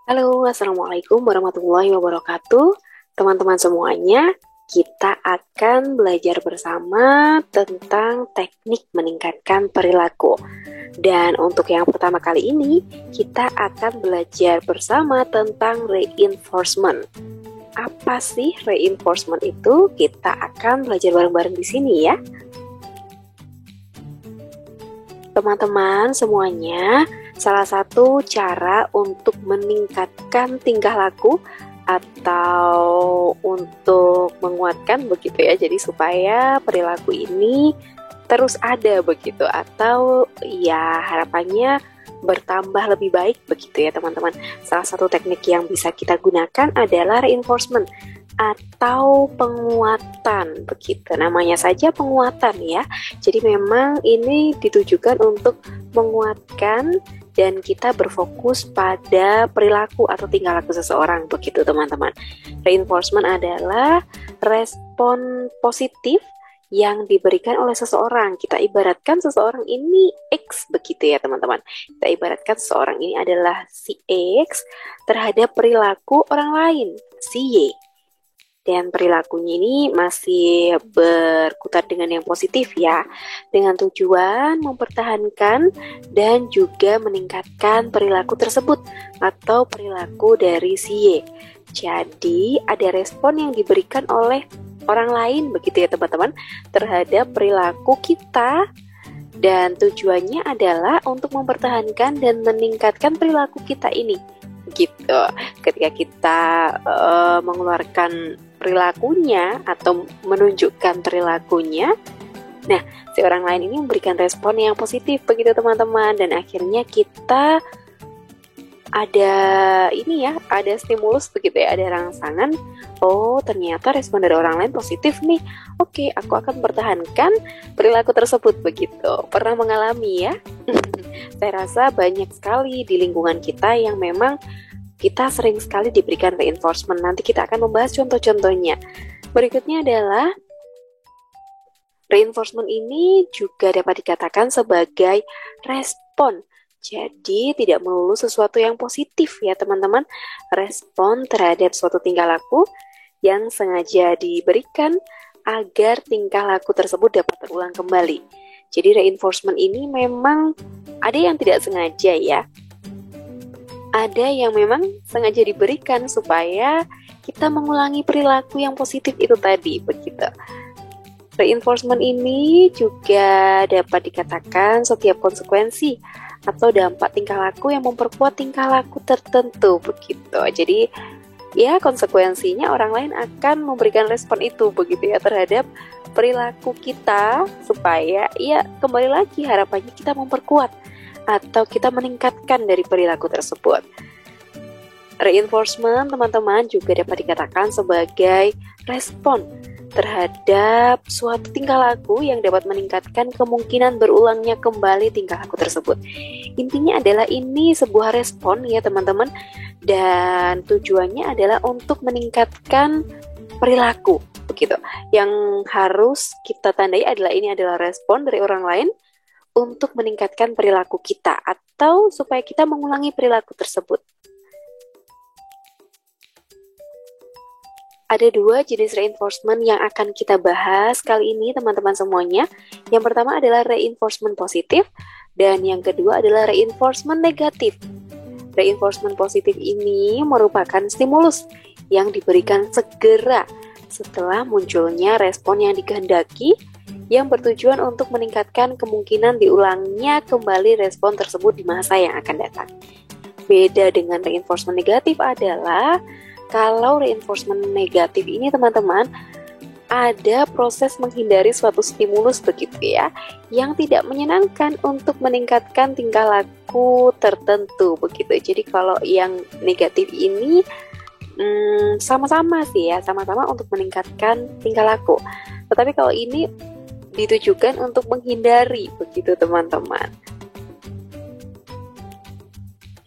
Halo, Assalamualaikum warahmatullahi wabarakatuh. Teman-teman semuanya, kita akan belajar bersama tentang teknik meningkatkan perilaku. Dan untuk yang pertama kali ini, kita akan belajar bersama tentang reinforcement. Apa sih reinforcement itu? Kita akan belajar bareng-bareng di sini ya. Teman-teman semuanya, salah satu cara untuk meningkatkan tingkah laku atau untuk menguatkan begitu ya, jadi supaya perilaku ini terus ada begitu, atau ya harapannya bertambah lebih baik begitu ya teman-teman. Salah satu teknik yang bisa kita gunakan adalah reinforcement atau penguatan begitu, namanya saja penguatan ya. Jadi memang ini ditujukan untuk menguatkan dan kita berfokus pada perilaku atau tingkah laku seseorang begitu teman-teman. Reinforcement adalah respon positif yang diberikan oleh seseorang. Kita ibaratkan seseorang ini X begitu ya teman-teman. Kita ibaratkan seseorang ini adalah si X terhadap perilaku orang lain, si Y. Dan perilakunya ini masih berkutat dengan yang positif ya, dengan tujuan mempertahankan dan juga meningkatkan perilaku tersebut atau perilaku dari si Y. Jadi ada respon yang diberikan oleh orang lain begitu ya teman-teman terhadap perilaku kita, dan tujuannya adalah untuk mempertahankan dan meningkatkan perilaku kita ini gitu. Ketika kita mengeluarkan perilakunya atau menunjukkan perilakunya, nah si orang lain ini memberikan respon yang positif begitu teman-teman, dan akhirnya kita ada ini ya, ada stimulus begitu ya, ada rangsangan. Oh ternyata respon dari orang lain positif nih, oke aku akan pertahankan perilaku tersebut begitu. Pernah mengalami ya? Saya rasa banyak sekali di lingkungan kita yang memang kita sering sekali diberikan reinforcement. Nanti kita akan membahas contoh-contohnya. Berikutnya adalah reinforcement ini juga dapat dikatakan sebagai respon. Jadi tidak melulu sesuatu yang positif ya teman-teman. Respon terhadap suatu tingkah laku yang sengaja diberikan agar tingkah laku tersebut dapat terulang kembali. Jadi reinforcement ini memang ada yang tidak sengaja ya. Ada yang memang sengaja diberikan supaya kita mengulangi perilaku yang positif itu tadi begitu. Reinforcement ini juga dapat dikatakan setiap konsekuensi atau dampak tingkah laku yang memperkuat tingkah laku tertentu begitu. Jadi ya konsekuensinya orang lain akan memberikan respon itu begitu ya terhadap perilaku kita, supaya ya kembali lagi harapannya kita memperkuat atau kita meningkatkan dari perilaku tersebut. Reinforcement teman-teman juga dapat dikatakan sebagai respon terhadap suatu tingkah laku yang dapat meningkatkan kemungkinan berulangnya kembali tingkah laku tersebut. Intinya adalah ini sebuah respon ya teman-teman, dan tujuannya adalah untuk meningkatkan perilaku begitu. Yang harus kita tandai adalah ini adalah respon dari orang lain untuk meningkatkan perilaku kita atau supaya kita mengulangi perilaku tersebut. Ada dua jenis reinforcement yang akan kita bahas kali ini teman-teman semuanya. Yang pertama adalah reinforcement positif dan yang kedua adalah reinforcement negatif. Reinforcement positif ini merupakan stimulus yang diberikan segera setelah munculnya respon yang dikehendaki, yang bertujuan untuk meningkatkan kemungkinan diulangnya kembali respon tersebut di masa yang akan datang. Beda dengan reinforcement negatif adalah kalau reinforcement negatif ini teman-teman ada proses menghindari suatu stimulus begitu ya, yang tidak menyenangkan untuk meningkatkan tingkah laku tertentu begitu. Jadi kalau yang negatif ini sama-sama sih ya, sama-sama untuk meningkatkan tingkah laku. Tetapi kalau ini ditujukan untuk menghindari begitu teman-teman.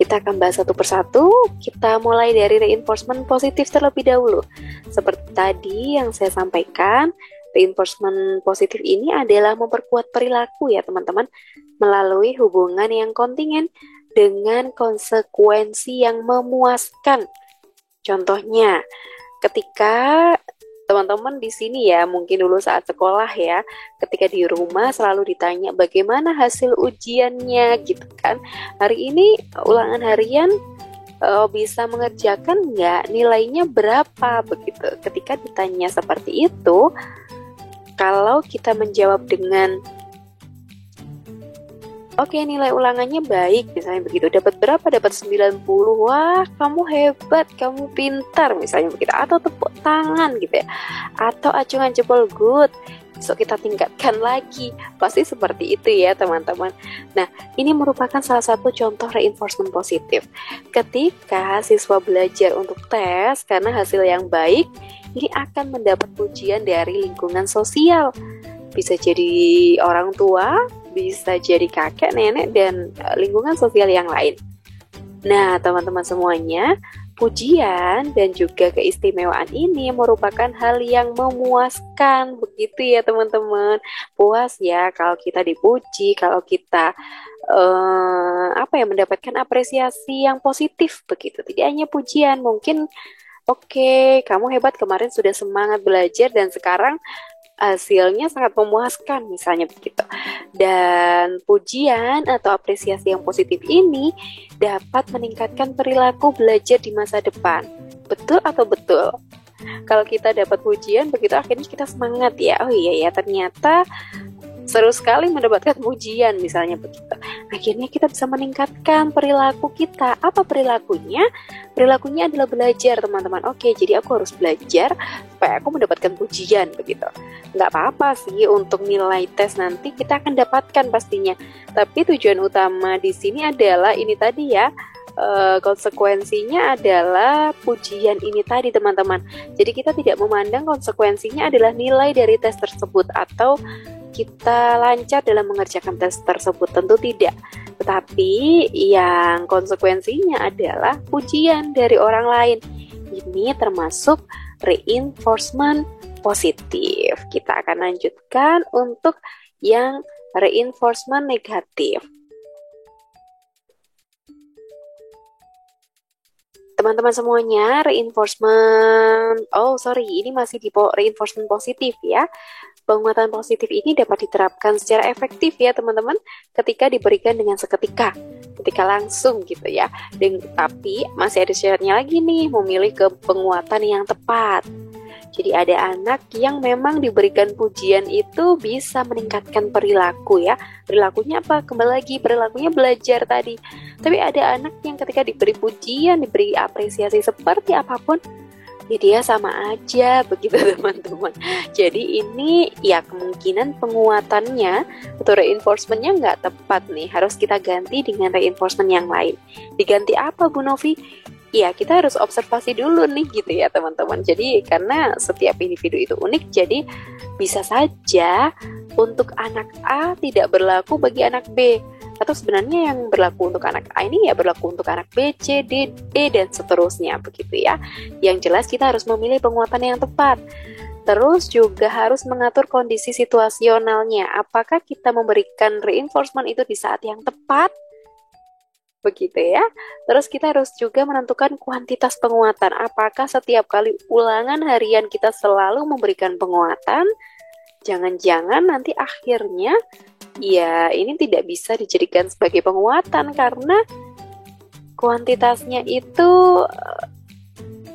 Kita akan bahas satu persatu. Kita mulai dari reinforcement positif terlebih dahulu. Seperti tadi yang saya sampaikan, reinforcement positif ini adalah memperkuat perilaku ya teman-teman, melalui hubungan yang kontingen dengan konsekuensi yang memuaskan. Contohnya, ketika teman-teman di sini ya, mungkin dulu saat sekolah ya, ketika di rumah selalu ditanya bagaimana hasil ujiannya gitu kan. Hari ini ulangan harian bisa mengerjakan nggak, nilainya berapa begitu. Ketika ditanya seperti itu, kalau kita menjawab dengan oke, nilai ulangannya baik, misalnya begitu. Dapat berapa? Dapat 90. Wah, kamu hebat, kamu pintar, misalnya begitu. Atau tepuk tangan gitu ya. Atau acungan jempol good. So, kita tingkatkan lagi. Pasti seperti itu ya, teman-teman. Nah, ini merupakan salah satu contoh reinforcement positif. Ketika siswa belajar untuk tes karena hasil yang baik, ini akan mendapat pujian dari lingkungan sosial. Bisa jadi orang tua, bisa jadi kakek, nenek, dan lingkungan sosial yang lain. Nah, teman-teman semuanya, pujian dan juga keistimewaan ini merupakan hal yang memuaskan, begitu ya teman-teman. Puas ya kalau kita dipuji, kalau kita mendapatkan apresiasi yang positif begitu. Tidak hanya pujian, mungkin oke, kamu hebat, kemarin sudah semangat belajar dan sekarang hasilnya sangat memuaskan, misalnya begitu. Dan pujian atau apresiasi yang positif ini dapat meningkatkan perilaku belajar di masa depan. Betul atau betul? Kalau kita dapat pujian, begitu akhirnya kita semangat ya. Oh iya ya, ternyata seru sekali mendapatkan pujian, misalnya begitu. Akhirnya kita bisa meningkatkan perilaku kita. Apa perilakunya? Perilakunya adalah belajar, teman-teman. Oke, jadi aku harus belajar supaya aku mendapatkan pujian, begitu. Nggak apa-apa sih untuk nilai tes nanti kita akan dapatkan pastinya. Tapi tujuan utama di sini adalah ini tadi ya, konsekuensinya adalah pujian ini tadi, teman-teman. Jadi kita tidak memandang konsekuensinya adalah nilai dari tes tersebut atau kita lancar dalam mengerjakan tes tersebut, tentu tidak. Tetapi yang konsekuensinya adalah pujian dari orang lain. Ini termasuk reinforcement positif. Kita akan lanjutkan untuk yang reinforcement negatif. Teman-teman semuanya, ini masih di reinforcement positif ya. Penguatan positif ini dapat diterapkan secara efektif ya teman-teman, ketika diberikan dengan seketika, ketika langsung gitu ya. Tapi masih ada syaratnya lagi nih, memilih ke penguatan yang tepat. Jadi ada anak yang memang diberikan pujian itu bisa meningkatkan perilaku ya. Perilakunya apa? Kembali lagi, perilakunya belajar tadi. Tapi ada anak yang ketika diberi pujian, diberi apresiasi seperti apapun, ya dia sama aja begitu teman-teman. Jadi ini ya kemungkinan penguatannya atau reinforcementnya nggak tepat nih. Harus kita ganti dengan reinforcement yang lain. Diganti apa Bu Novi? Ya kita harus observasi dulu nih gitu ya teman-teman. Jadi karena setiap individu itu unik, jadi bisa saja untuk anak A tidak berlaku bagi anak B. Atau sebenarnya yang berlaku untuk anak A ini ya berlaku untuk anak B, C, D, E, dan seterusnya begitu ya. Yang jelas kita harus memilih penguatan yang tepat. Terus juga harus mengatur kondisi situasionalnya. Apakah kita memberikan reinforcement itu di saat yang tepat? Begitu ya. Terus kita harus juga menentukan kuantitas penguatan. Apakah setiap kali ulangan harian kita selalu memberikan penguatan? Jangan-jangan nanti akhirnya ya ini tidak bisa dijadikan sebagai penguatan karena kuantitasnya itu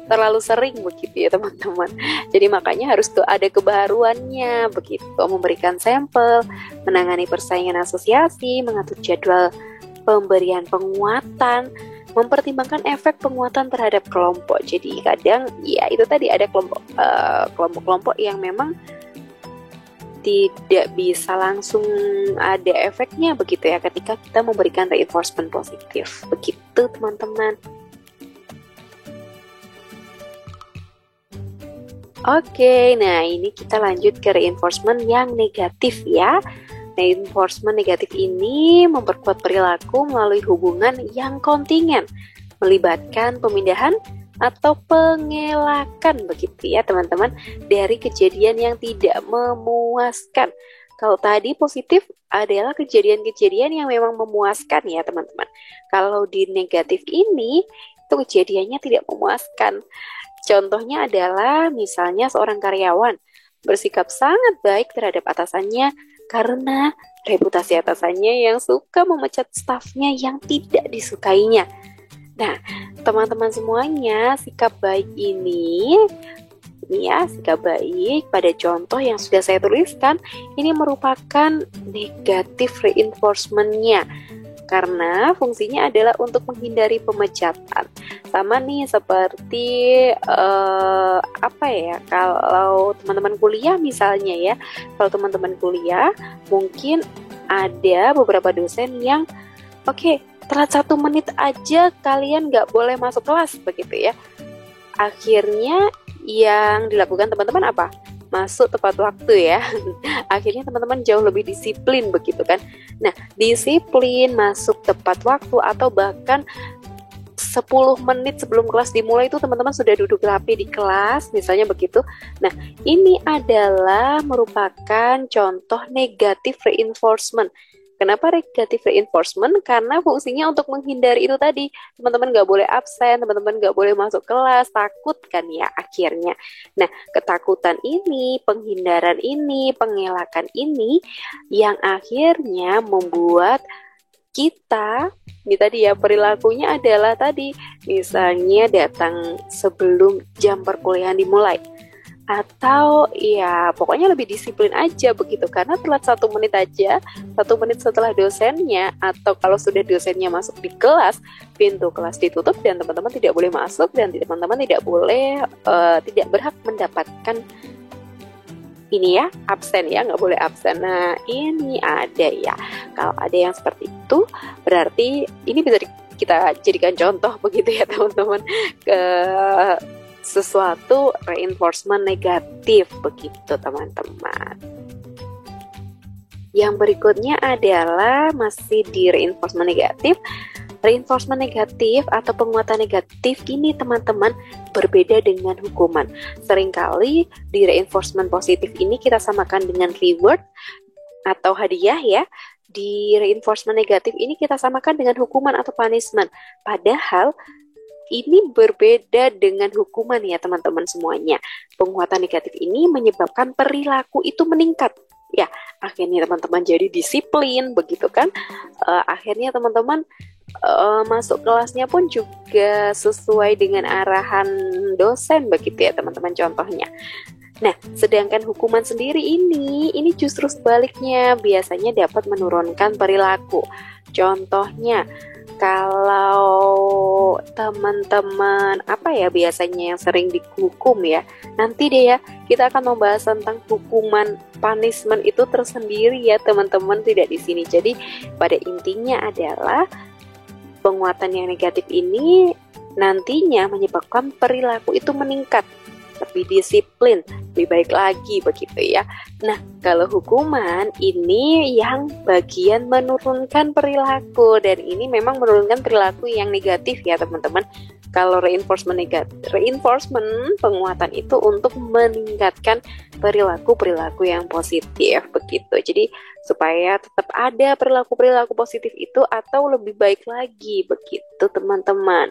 terlalu sering begitu ya teman-teman. Jadi makanya harus ada kebaruannya begitu, memberikan sampel, menangani persaingan asosiasi, mengatur jadwal pemberian penguatan, mempertimbangkan efek penguatan terhadap kelompok. Jadi kadang ya itu tadi ada kelompok-kelompok yang memang tidak bisa langsung ada efeknya begitu ya ketika kita memberikan reinforcement positif. Begitu teman-teman. Oke, nah ini kita lanjut ke reinforcement yang negatif ya. Reinforcement negatif ini memperkuat perilaku melalui hubungan yang kontingen, melibatkan pemindahan atau pengelakan begitu ya teman-teman, dari kejadian yang tidak memuaskan Kalau tadi positif adalah kejadian-kejadian yang memang memuaskan ya teman-teman. Kalau di negatif ini, itu kejadiannya tidak memuaskan. Contohnya adalah misalnya seorang karyawan bersikap sangat baik terhadap atasannya karena reputasi atasannya yang suka memecat stafnya yang tidak disukainya. Nah, teman-teman semuanya, sikap baik ini ya, sikap baik pada contoh yang sudah saya tuliskan ini merupakan negatif reinforcement-nya karena fungsinya adalah untuk menghindari pemecatan. Sama nih seperti apa ya, kalau teman-teman kuliah misalnya ya, kalau teman-teman kuliah mungkin ada beberapa dosen yang telat 1 menit aja kalian nggak boleh masuk kelas begitu ya. Akhirnya yang dilakukan teman-teman apa? Masuk tepat waktu ya. Akhirnya teman-teman jauh lebih disiplin begitu kan. Nah, disiplin, masuk tepat waktu, atau bahkan 10 menit sebelum kelas dimulai itu teman-teman sudah duduk rapi di kelas, misalnya begitu. Nah, ini adalah merupakan contoh negatif reinforcement. Kenapa negatif reinforcement? Karena fungsinya untuk menghindari itu tadi. Teman-teman nggak boleh absen, teman-teman nggak boleh masuk kelas, takut kan ya akhirnya. Nah, ketakutan ini, penghindaran ini, pengelakan ini yang akhirnya membuat kita, ini tadi ya, perilakunya adalah tadi, misalnya datang sebelum jam perkuliahan dimulai. Atau ya pokoknya lebih disiplin aja begitu, karena telat 1 menit aja, 1 menit setelah dosennya, atau kalau sudah dosennya masuk di kelas, pintu kelas ditutup dan teman-teman tidak boleh masuk, dan teman-teman tidak boleh tidak berhak mendapatkan ini ya, absen ya, nggak boleh absen. Nah ini ada ya, kalau ada yang seperti itu berarti ini bisa kita jadikan contoh begitu ya teman-teman, ke sesuatu reinforcement negatif begitu teman-teman. Yang berikutnya adalah masih di reinforcement negatif. Reinforcement negatif atau penguatan negatif ini teman-teman berbeda dengan hukuman. Seringkali di reinforcement positif ini kita samakan dengan reward atau hadiah ya. Di reinforcement negatif ini kita samakan dengan hukuman atau punishment. Padahal ini berbeda dengan hukuman ya teman-teman semuanya. Penguatan negatif ini menyebabkan perilaku itu meningkat. Ya, akhirnya teman-teman jadi disiplin begitu kan. Akhirnya teman-teman masuk kelasnya pun juga sesuai dengan arahan dosen begitu ya teman-teman contohnya. Nah, sedangkan hukuman sendiri ini justru sebaliknya, biasanya dapat menurunkan perilaku. Contohnya, kalau teman-teman biasanya yang sering dihukum ya, nanti deh ya kita akan membahas tentang hukuman punishment itu tersendiri ya teman-teman, tidak di sini. Jadi pada intinya adalah penguatan yang negatif ini nantinya menyebabkan perilaku itu meningkat, lebih disiplin, lebih baik lagi begitu ya. Nah, kalau hukuman ini yang bagian menurunkan perilaku, dan ini memang menurunkan perilaku yang negatif ya teman-teman. Kalau reinforcement penguatan itu untuk meningkatkan perilaku-perilaku yang positif begitu. Jadi supaya tetap ada perilaku-perilaku positif itu atau lebih baik lagi begitu teman-teman.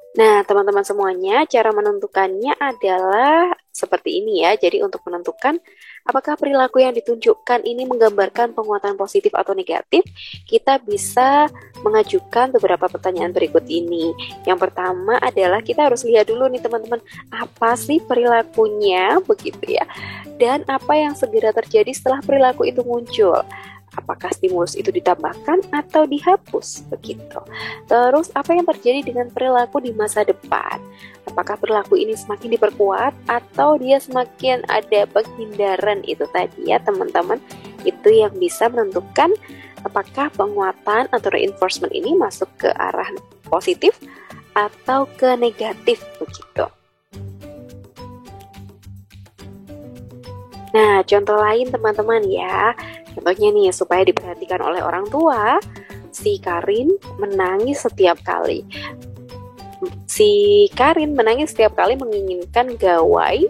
Nah, teman-teman semuanya, cara menentukannya adalah seperti ini ya. Jadi untuk menentukan apakah perilaku yang ditunjukkan ini menggambarkan penguatan positif atau negatif, kita bisa mengajukan beberapa pertanyaan berikut ini. Yang pertama adalah kita harus lihat dulu nih teman-teman, apa sih perilakunya begitu ya. Dan apa yang segera terjadi setelah perilaku itu muncul. Apakah stimulus itu ditambahkan atau dihapus begitu. Terus apa yang terjadi dengan perilaku di masa depan? Apakah perilaku ini semakin diperkuat atau dia semakin ada penghindaran itu tadi ya teman-teman. Itu yang bisa menentukan apakah penguatan atau reinforcement ini masuk ke arah positif atau ke negatif begitu. Nah, contoh lain teman-teman ya. Contohnya nih, supaya diperhatikan oleh orang tua, si Karin menangis setiap kali. Si Si Karin menangis setiap kali menginginkan gawai,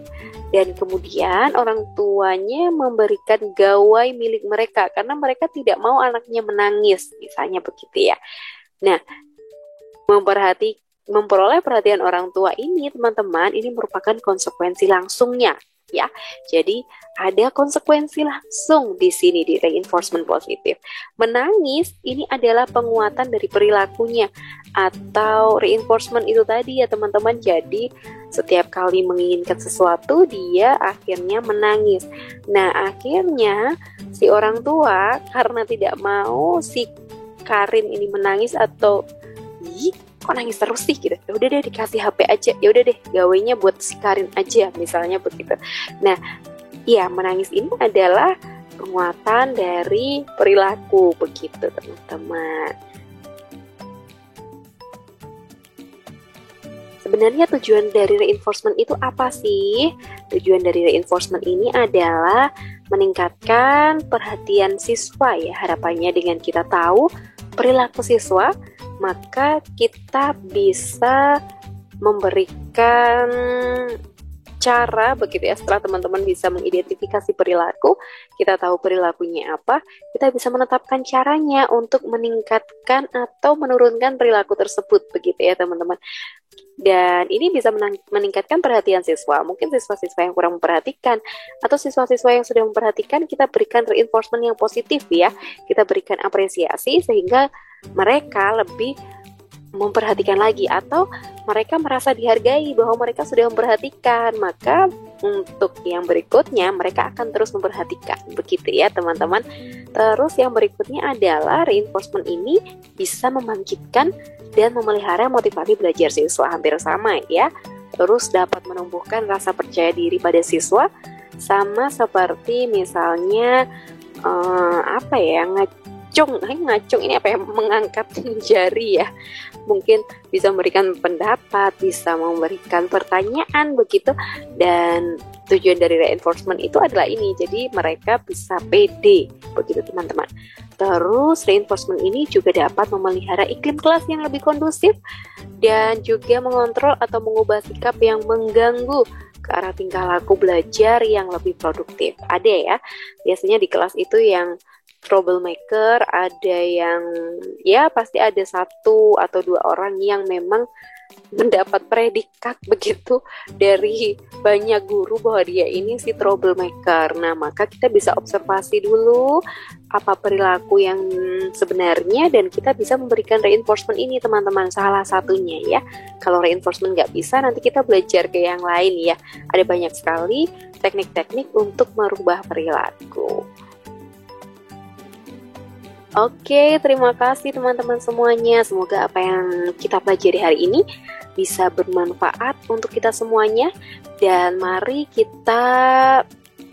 dan kemudian orang tuanya memberikan gawai milik mereka karena mereka tidak mau anaknya menangis, misalnya begitu ya. Nah, memperoleh perhatian orang tua ini, teman-teman, ini merupakan konsekuensi langsungnya ya. Jadi ada konsekuensi langsung di sini di reinforcement positif. Menangis ini adalah penguatan dari perilakunya atau reinforcement itu tadi ya teman-teman. Jadi setiap kali menginginkan sesuatu dia akhirnya menangis. Nah, akhirnya si orang tua karena tidak mau si Karin ini menangis atau kok nangis terus sih gitu, ya udah deh dikasih HP aja, ya udah deh gawainya buat si Karin aja, misalnya begitu. Nah, ya menangis ini adalah penguatan dari perilaku begitu teman-teman. Sebenarnya tujuan dari reinforcement itu apa sih? Tujuan dari reinforcement ini adalah meningkatkan perhatian siswa ya. Harapannya dengan kita tahu perilaku siswa, maka kita bisa memberikan cara begitu ya. Setelah teman-teman bisa mengidentifikasi perilaku, kita tahu perilakunya apa, kita bisa menetapkan caranya untuk meningkatkan atau menurunkan perilaku tersebut begitu ya teman-teman. Dan ini bisa meningkatkan perhatian siswa. Mungkin siswa-siswa yang kurang memperhatikan atau siswa-siswa yang sudah memperhatikan, kita berikan reinforcement yang positif ya. Kita berikan apresiasi sehingga mereka lebih memperhatikan lagi, atau mereka merasa dihargai bahwa mereka sudah memperhatikan, maka untuk yang berikutnya mereka akan terus memperhatikan begitu ya teman-teman. Terus yang berikutnya adalah reinforcement ini bisa membangkitkan dan memelihara motivasi belajar siswa, hampir sama ya. Terus dapat menumbuhkan rasa percaya diri pada siswa, sama seperti misalnya ngacung ini apa ya, mengangkat jari ya, mungkin bisa memberikan pendapat, bisa memberikan pertanyaan begitu. Dan tujuan dari reinforcement itu adalah ini, jadi mereka bisa pede begitu teman-teman. Terus reinforcement ini juga dapat memelihara iklim kelas yang lebih kondusif dan juga mengontrol atau mengubah sikap yang mengganggu ke arah tingkah laku belajar yang lebih produktif. Ada ya, biasanya di kelas itu yang troublemaker, ada yang ya pasti ada satu atau dua orang yang memang mendapat predikat begitu dari banyak guru bahwa dia ini si troublemaker. Nah, maka kita bisa observasi dulu apa perilaku yang sebenarnya dan kita bisa memberikan reinforcement ini teman-teman, salah satunya ya. Kalau reinforcement nggak bisa, nanti kita belajar ke yang lain ya. Ada banyak sekali teknik-teknik untuk merubah perilaku. Oke, terima kasih teman-teman semuanya. Semoga apa yang kita pelajari hari ini bisa bermanfaat untuk kita semuanya. Dan mari kita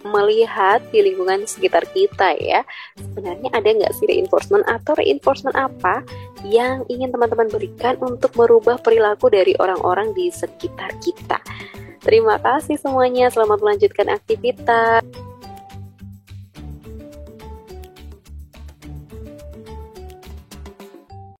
melihat di lingkungan sekitar kita ya. Sebenarnya ada nggak sih reinforcement atau reinforcement apa yang ingin teman-teman berikan untuk merubah perilaku dari orang-orang di sekitar kita. Terima kasih semuanya, selamat melanjutkan aktivitas.